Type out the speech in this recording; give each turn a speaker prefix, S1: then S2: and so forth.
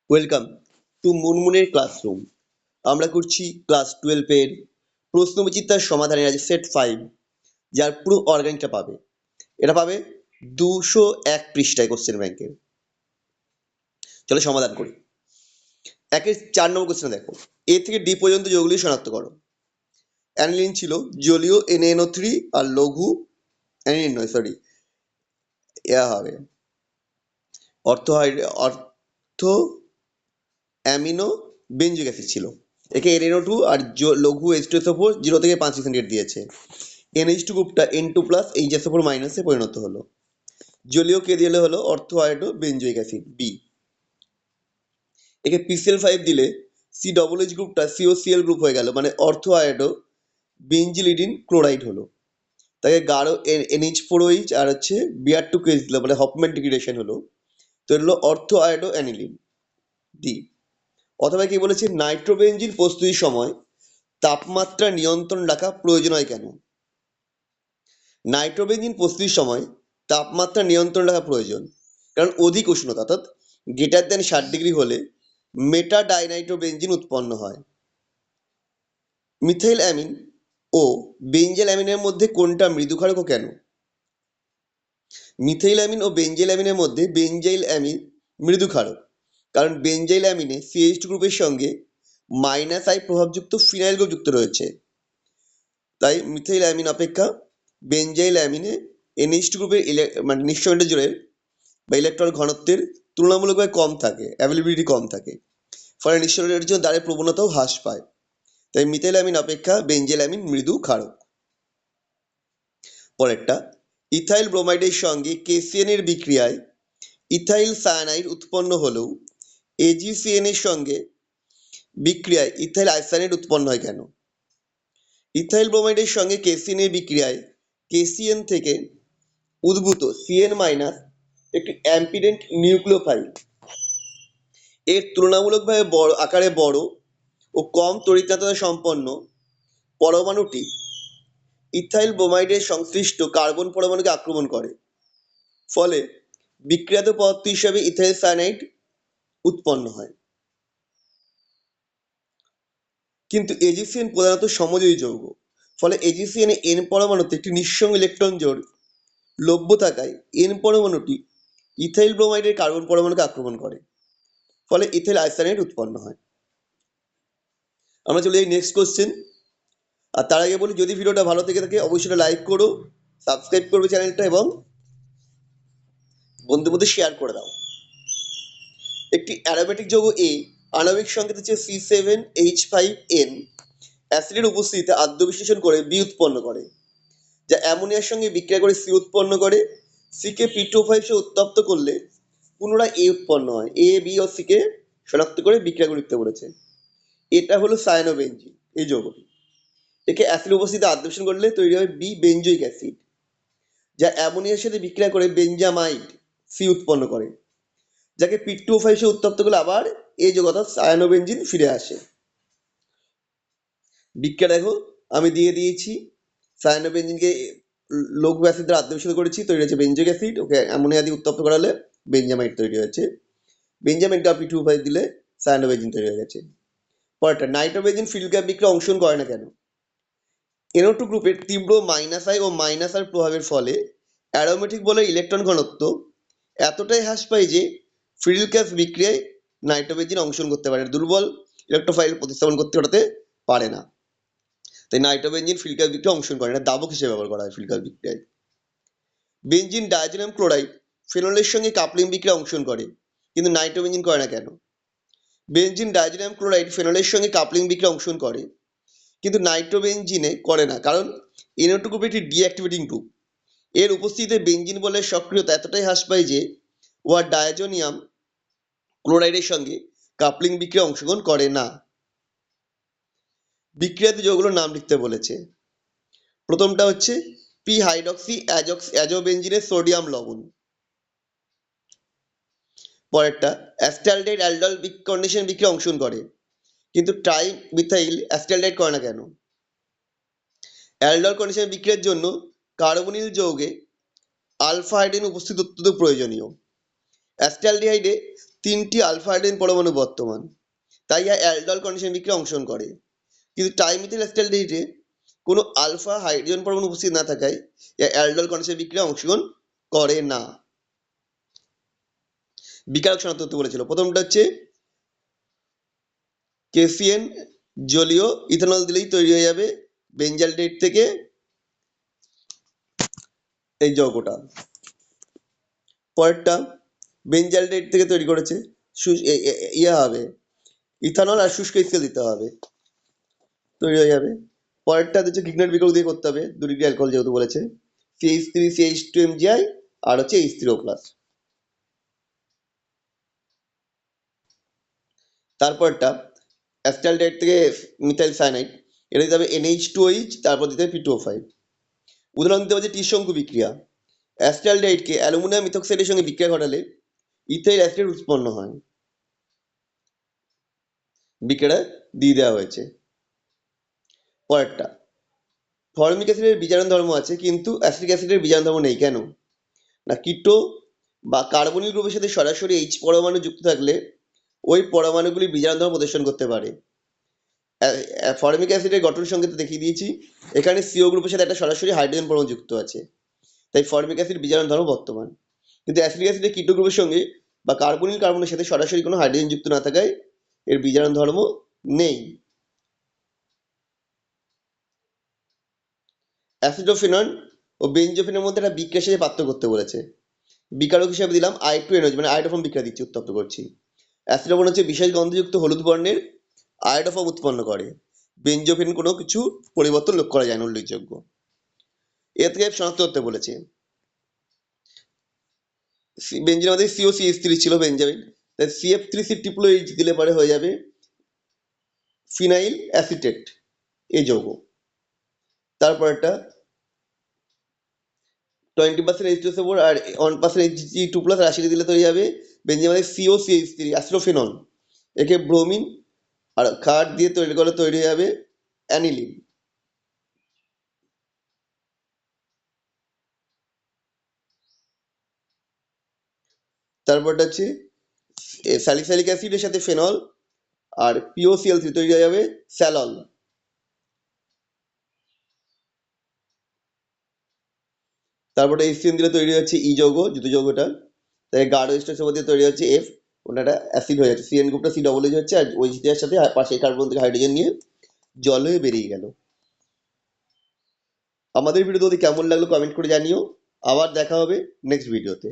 S1: Welcome to মুনমুনের classroom. আমরা করছি class 12 এর প্রশ্নবিচিত্রার সমাধানের আছে সেট 5, যার পুরো অর্গানিকটা পাবে। এটা পাবে 201 পৃষ্ঠায় কোশ্চেন ব্যাংকের। চলো সমাধান করি। একের 4 নম্বর কোশ্চেন দেখো, এ থেকে ডি পর্যন্ত যৌগগুলি শনাক্ত করো। অ্যানিলিন ছিল জলীয় NaNO3 আর লঘু অ্যানিলিন নয়, সরি, হবে অর্থ অ্যামিনো বেঞ্জিক অ্যাসিড ছিল। একে NaNO2 আর লঘু H2SO4 0 থেকে 5% দিয়েছে। NH2 গ্রুপটা N2+ HSO4 মাইনাসে পরিণত হলো। জলীয় কে দিলে হলো অর্থ আয়োডো বেঞ্জোইক অ্যাসিড বি। একে PCl5 দিলে COOH গ্রুপটা COCl গ্রুপ হয়ে গেল, মানে অর্থ আয়োডো বেঞ্জিলিডিন ক্লোরাইড হলো। তাকে গাঢ় NH4OH আর হচ্ছে Br2 দিল, মানে হফম্যান ডিগ্রেডেশন হলো। তো এগুলো অর্থ আয়োডো অ্যানিলিন ডি। অথবা কি বলেছে, নাইট্রোবেনজিন প্রস্তুতির সময় তাপমাত্রা নিয়ন্ত্রণ রাখা প্রয়োজন হয় কেন? নাইট্রোবেনজিন প্রস্তুতির সময় তাপমাত্রা নিয়ন্ত্রণ রাখা প্রয়োজন কারণ অধিক উষ্ণতা অর্থাৎ >60 ডিগ্রি হলে মেটা ডাইনাইট্রোবেনজিন উৎপন্ন হয়। মিথাইল অ্যামিন ও বেঞ্জেল অ্যামিনের মধ্যে কোনটা মৃদুক্ষারক ও কেন? মিথাইল অ্যামিন ও বেঞ্জেল অ্যামিনের মধ্যে বেঞ্জাইল অ্যামিন মৃদুক্ষারক, কারণ বেঞ্জাইল অ্যামিনে CH2 গ্রুপের সঙ্গে -I প্রভাবযুক্ত ফিনাইল গ্রুপ যুক্ত রয়েছে। তাই মিথাইল অ্যামিন অপেক্ষা বেঞ্জাইল অ্যামিনে NH2 গ্রুপের মানে নিঃসরণের জোরের বা ইলেকট্রন ঘনত্বের তুলনামূলকভাবে কম থাকে, অ্যাভেলেবিলিটি কম থাকে, ফলে নিঃসরণের জন্য দ্বারের প্রবণতাও হ্রাস পায়। তাই মিথাইল অ্যামিন অপেক্ষা বেঞ্জাইল অ্যামিন মৃদু ক্ষারক। পরেরটা, ইথাইল ব্রোমাইডের সঙ্গে KCN এর বিক্রিয়ায় ইথাইল সায়ানাইড উৎপন্ন হলেও AgCN এর সঙ্গে বিক্রিয়ায় ইথাইল আইসায়ানাইড উৎপন্ন হয় কেন? ইথাইল ব্রোমাইডের সঙ্গে KCN এর বিক্রিয়ায় KCN থেকে উদ্ভূত CN- একটি অ্যাম্পিডেন্ট নিউক্লিওফাইল এর তুলনামূলকভাবে আকারে বড় ও কম তড়িৎচালকতা সম্পন্ন পরমাণুটি ইথাইল ব্রোমাইডের সংশ্লিষ্ট কার্বন পরমাণুকে আক্রমণ করে, ফলে বিক্রিয়াত পদার্থ হিসাবে ইথাইল সায়ানাইড উৎপন্ন হয়। কিন্তু AgCN প্রধানত সমযোজী যৌগ, ফলে AgCN এ N পরমাণুতে একটি নিঃসঙ্গ ইলেকট্রন জোড় লভ্য থাকায় N পরমাণুটি ইথাইল ব্রোমাইডের কার্বন পরমাণুকে আক্রমণ করে, ফলে ইথাইল আইসায়ানাইড উৎপন্ন হয়। আমরা চলে যাই নেক্সট কোশ্চেন। আর তার আগে বলি, যদি ভিডিওটা ভালো থেকে থাকে অবশ্যই লাইক করো, সাবস্ক্রাইব করবে চ্যানেলটা এবং বন্ধুদের মধ্যে শেয়ার করে দাও। একটি অ্যারোমেটিক যৌগ A আণবিক সংকেত হচ্ছে C7H5N অ্যাসিডের উপস্থিতিতে আদ্য বিশ্লেষণ করে B উৎপন্ন করে, যা অ্যামোনিয়ার সঙ্গে বিক্রিয়া করে C উৎপন্ন করে। C কে P2O5 সে উত্তপ্ত করলে পুনরায় A উৎপন্ন হয়। A, B ও C কে শনাক্ত করে বিক্রিয়া করতে বলেছে। এটা হলো সায়ানোবেনজিন, এই যৌগটি। একে অ্যাসিড উপস্থিতিতে আদ্য বিশ্লেষণ করলে তৈরি হয় B বেঞ্জোইক অ্যাসিড, যা অ্যামোনিয়ার সাথে বিক্রিয়া করে বেঞ্জামাইড C উৎপন্ন করে, যাকে P2O5 সে উত্তপ্ত করলে আবার এই যৌগ অর্থাৎ সায়ানোবেনজিন ফিরে আসে। বিক্রিয়া দেখো আমি দিয়ে দিয়েছি। সায়ানোবেনজিনকে লঘু অ্যাসিড দ্বারা আদ্য বিশ্লেষণ করেছি, তৈরি হয়েছে বেঞ্জোইক অ্যাসিড। ওকে অ্যামোনিয়া দিয়ে উত্তপ্ত করালে বেঞ্জামাইড তৈরি হয়েছে। বেঞ্জামাইডটা P2O5 দিলে সায়ানোবেনজিন তৈরি হয়ে গেছে। পরেরটা, নাইট্রোবেনজিন ফিল্ড গ্যাপ বিক্রিয়া অংশগ্রহণ করে না কেন? NO2 গ্রুপের তীব্র -I ও -R প্রভাবের ফলে অ্যারোমেটিক বলয়ের ইলেকট্রন ঘনত্ব এতটাই হ্রাস পায় যে ফিল্ড গ্যাপ বিক্রিয়ায় নাইট্রোবেনজিন অংশগ্রহণ করতে পারে, দুর্বল ইলেকট্রোফাইল প্রতিস্থাপন করতে পারে না। তাই নাইট্রোবেনজিন ফিল্ড গ্যাপ বিক্রিয়ায় অংশগ্রহণ করে না, দাবক হিসেবে ব্যবহার করা হয় ফিল্ড গ্যাপ বিক্রিয়ায়। বেনজিন ডায়াজোনিয়াম ক্লোরাইড ফেনলের সঙ্গে কাপলিং বিক্রিয়ায় অংশগ্রহণ করে, কিন্তু নাইট্রোবেনজিন করে না কেন? বেনজিন ডায়াজোনিয়াম ক্লোরাইড ফেনলের সঙ্গে কাপলিং বিক্রিয়ায় অংশগ্রহণ করে, কিন্তু নাইট্রোবেনজিনে করে না, কারণ NO2 গ্রুপ একটি ডিঅ্যাক্টিভেটিং গ্রুপ। এর উপস্থিতিতে বেনজিন বলের সক্রিয়তা এতটাই হ্রাস পায় যে উহা ডায়াজোনিয়াম ক্লোরাইডের সঙ্গে কাপলিং বিক্রিয়ায় অংশগ্রহণ করে না। বিক্রিয়াতে যৌগগুলোর নাম লিখতে বলেছে। প্রথমটা হচ্ছে পি হাইড্রক্সি অ্যাজোবেনজিনের সোডিয়াম লবণ। পরেরটা, অ্যাসিটালডেহাইড অ্যালডল কন্ডিশন বিক্রিয়ায় অংশগ্রহণ করে, কিন্তু ট্রাই মিথাইল অ্যাসিটালডেহাইড করে না কেন? অ্যালডল কন্ডিশন বিক্রিয়ার জন্য কার্বনিল যৌগে আলফা হাইড্রোজেন উপস্থিত অত্যন্ত প্রয়োজনীয়। অ্যাসিটালডিহাইডে 3টি আলফা হাইড্রোজেন পরমাণু বর্তমান, তাই অ্যালডল কন্ডিশন বিক্রিয়া অংশগ্রহণ করে। কিন্তু ট্রাইমিথাইল অ্যাসিটালডিহাইডে কোনো আলফা হাইড্রোজেন পরমাণু উপস্থিত না থাকায় অ্যালডল কন্ডিশন বিক্রিয়া অংশগ্রহণ করে না। বিকারক শনাক্ত করতে বলেছিল। প্রথমটা হচ্ছে কেসিএন জলীয় ইথানল দিলেই তৈরি হয়ে যাবে বেঞ্জালডেট থেকে এই যৌগটা। পরেরটা বেঞ্জালডেট থেকে তৈরি করেছে, হবে ইথানল আর শুষ্ক স্কেল দিতে হবে, তৈরি হয়ে যাবে। পরেরটা হচ্ছে গিগনার বিক্রিয়া দিয়ে করতে হবে, 2 ডিগ্রি অ্যালকোহল যেহেতু বলেছে, CH3CH2 MgI আর হচ্ছে H3O+। তারপরটা অ্যাসিটালডেট থেকে মিথাইল সায়ানাইড, এটা দিতে হবে NH2OH, তারপর দিতে হবে P2O5। উদাহরণ দিতে হবে ত্রিশঙ্কু বিক্রিয়া। অ্যাসিটালডেটকে অ্যালুমিনিয়াম ইথোক্সাইডের সঙ্গে বিক্রিয়া ঘটালে ইথাইল অ্যাসিড উৎপন্ন হয়, বিক্রিয়া দিয়ে দেওয়া হয়েছে। পরেরটা ফর্মিক অ্যাসিডের বিজারণ ধর্ম আছে কিন্তু অ্যাসিটিক অ্যাসিডের বিজারণ ধর্ম নেই, কেন না? কিটো বা কার্বনিল গ্রুপের সাথে সরাসরি H পরমাণু যুক্ত থাকলে ওই পরমাণুগুলি বিজারণ ধর্ম প্রদর্শন করতে পারে। ফর্মিক অ্যাসিডের গঠন সংকেত দেখিয়ে দিয়েছি, এখানে CO গ্রুপের সাথে একটা সরাসরি হাইড্রোজেন পরমাণু যুক্ত আছে, তাই ফর্মিক অ্যাসিড বিজারণ ধর্ম বর্তমান। কিন্তু অ্যাসিটিক অ্যাসিডের কিটো গ্রুপের সঙ্গে বা কার্বনিল কার্বনের সাথে সরাসরি কোনো হাইড্রোজেন যুক্ত না থাকায় এর বিজারণ ধর্ম নেই। অ্যাসিডোফেনন ও বেঞ্জোফেনের মধ্যে একটা বিক্রিয়ার সাথে পার্থক্য করতে বলেছে। বিকারক হিসেবে দিলাম I2NOH, মানে আয়োডোফর্ম বিক্রিয়া দিচ্ছি, উত্তপ্ত করছি। অ্যাসিডোফেন হচ্ছে বিশেষ গন্ধযুক্ত হলুদ বর্ণের আয়োডোফর্ম উৎপন্ন করে। বেঞ্জোফেন কোনো কিছু পরিবর্তন লক্ষ্য করা যায় না, উল্লেখযোগ্য। এ থেকে শনাক্ত করতে বলেছে। বেঞ্জিনের মধ্যে COCH3 ছিল বেঞ্জামিন, তাই CF3C ট্রিপল H দিলে পরে হয়ে যাবে ফিনাইল অ্যাসিটেট এই যৌগ। তারপর একটা 20% H2SO4 আর 1% Hg2+ আর 80 দিলে তৈরি হবে বেঞ্জিনের মধ্যে COCH3 অ্যাসিডোফেনন, একে ব্রোমিন আর ক্ষার দিয়ে তৈরি করলে তৈরি হয়ে যাবে অ্যানিলিন। তারপরটা হচ্ছে স্যালিসাইলিক অ্যাসিডের সাথে ফেনল আর POCl3 তৈরি হয়ে যাবে স্যালল। তারপরে HCN দিলে তৈরি হচ্ছে ই যৌগ, যুত যৌগটা, তাই গাঢ় H2SO4 দিয়ে তৈরি হচ্ছে F, ওটা অ্যাসিড হয়ে যাচ্ছে। CN গ্রুপটা COOH হচ্ছে, আর ওই দেওয়ার সাথে পাশে কার্বন থেকে হাইড্রোজেন নিয়ে জল হয়ে বেরিয়ে গেল। আমাদের ভিডিও যদি কেমন লাগলো কমেন্ট করে জানিও। আবার দেখা হবে নেক্সট ভিডিওতে।